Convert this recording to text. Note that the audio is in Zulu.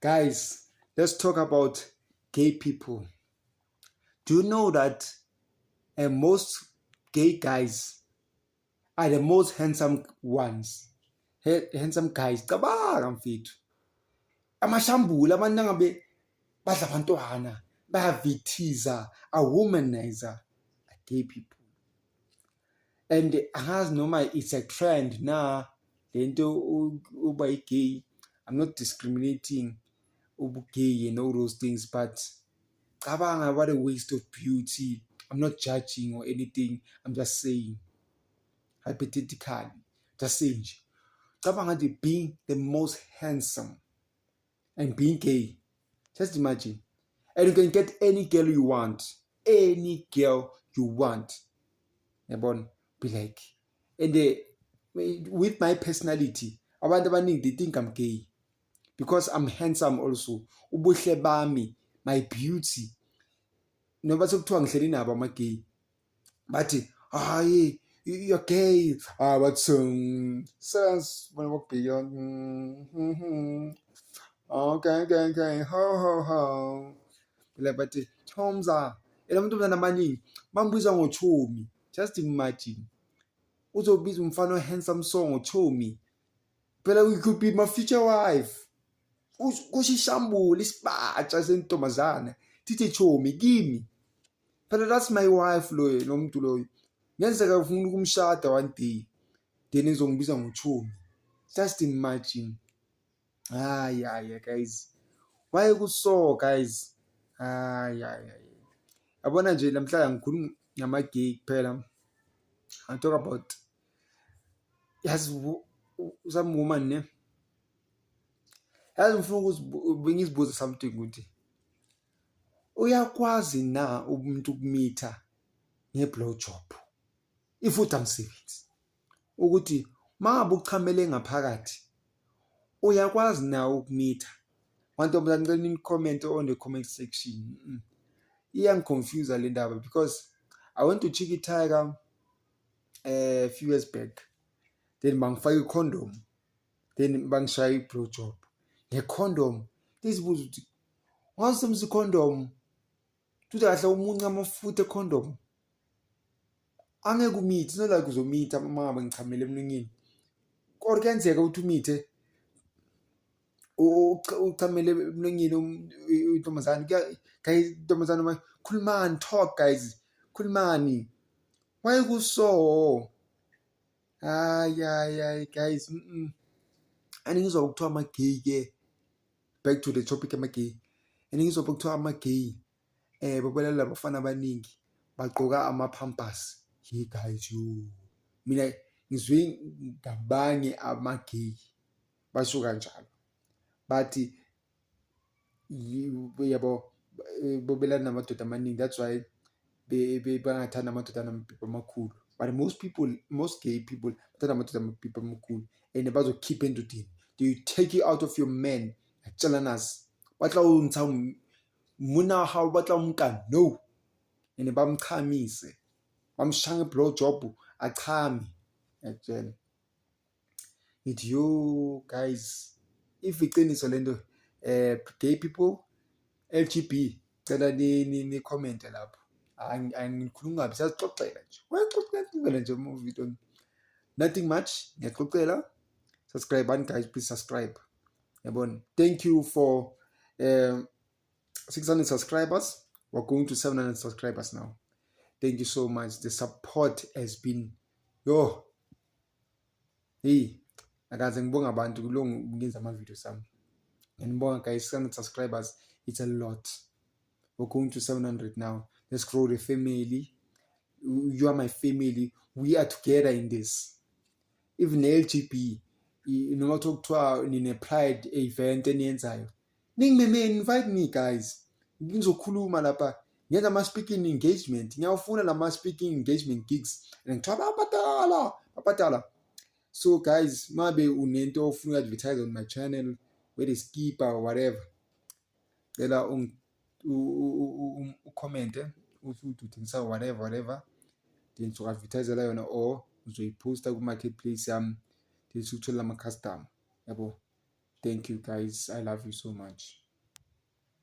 Guys, let's talk about gay people. Do you know that most gay guys are the most handsome ones? Handsome guys. Cabanga mfethu. Amashambula abantu ngabe badla abantwana, bayavithiza, a womanizer, gay people. And angazi noma it's a trend na lento uba gay. I'm not discriminating gay and all those things, but what a waste of beauty. I'm not judging or anything. I'm just saying, hypothetically, just saying. Being the most handsome and being gay. Just imagine. And you can get any girl you want. Any girl you want. Be like. And with my personality, they think I'm gay. Because I'm handsome also. Ubuhle bami, my beauty. Noba sekuthiwa ngihleli nabo ama-gay bathi hayi you're gay but sense when walk beyond okay ho like bathi Thomza elamntombazana amaningi bambiza ngoThomi. Just imagine uzobiza umfana handsome song ngoThomi phela we could be my future wife. Kushishambula isibatsha sentombazana thithi Thomi kimi. But that's my wife loyo nomuntu loyo. Ngenzeka ufuna ukumshada one day. Then izongibiza ngoThomi. Just imagine. Yeah, guys. Why kuso guys? Yeah. Yabona nje namhlanje ngikhuluma ngama-gay kuphela. I talk about some woman ne. Yazi ngifuna ngizibuze something ukuthi uyakwazi na umuntu ukumitha nge-blow job ifuthi amsebenzi ukuthi mangabe uchamele ngaphakathi uyakwazi na ukumitha wantombazana ngicela ni-comment on the comment section. Iyangiconfuse le ndaba because I went to Cheeky Tiger a few years back, then bangifaka i-condom, then bangishaya i-blow job nge-condom. Ndizibuza ukuthi wasebenzisa i-condom tuthi kahle umunca amafutha e-condom angeke umithe. It's not like uzomitha uma ngabe ngichamele emlonyeni kodwa kuyenzeka ukuthi umithe uchamele emlonyeni intombazane. Guys, intombazane khulumani, talk guys, khulumani. Why kuso? Yeah, guys. Aningizwa ukuthiwa ama-gay ke, back to the topic ama-gay. Aningizwa ukuthiwa ama-gay babulalela abafana abaningi bagqoka ama-pampers. Hey guys, mina ngizwe ngabanye ama-gay basho kanjalo bathi yabo bobelana namadoda amaningi. That's why bangathanda amadoda anamapipa amakhulu. But most gay people bathanda amadoda amapipa amakhulu and bazokhipha endodeni. They take you out of your man. Yatshela nasi batla untsha mona hao batla umka no and bamchamise bamshaya blow job achame. Yatshela ngithi yo guys, if iqiniso lento gay people LGB cela ni comment lapho. Angikhulumi kabi, siyazixoxela nje. Waxoxela nje video. Nothing much. Ngiyaxoxela. Subscribe button guys, please subscribe. Yabona. Thank you for 600 subscribers. We're going to 700 subscribers now. Thank you so much. The support has been hey, akaze ngibonga abantu kulongo ngenza ama videos sami. Ngibonga guys, 600 subscribers. It's a lot. We're going to 700 now. Let's grow the family. You are my family. We are together in this. Even LGB, noma kuthiwa nine pride event eniyenzayo, invite me guys. Ngizokhuluma lapha, ngenza ama-speaking engagement. Ngiyawufuna lama-speaking engagement gigs and ngithiwa babhatala. So guys, mabe unento ofuna advertise on my channel, whether it's skipper or whatever, cela ucommente uthi uthengisa whatever, then soku-advertisela yona or uzoyiposta ku-marketplace yami then sukutholela ama-customer. Yabo. Thank you, guys. I love you so much.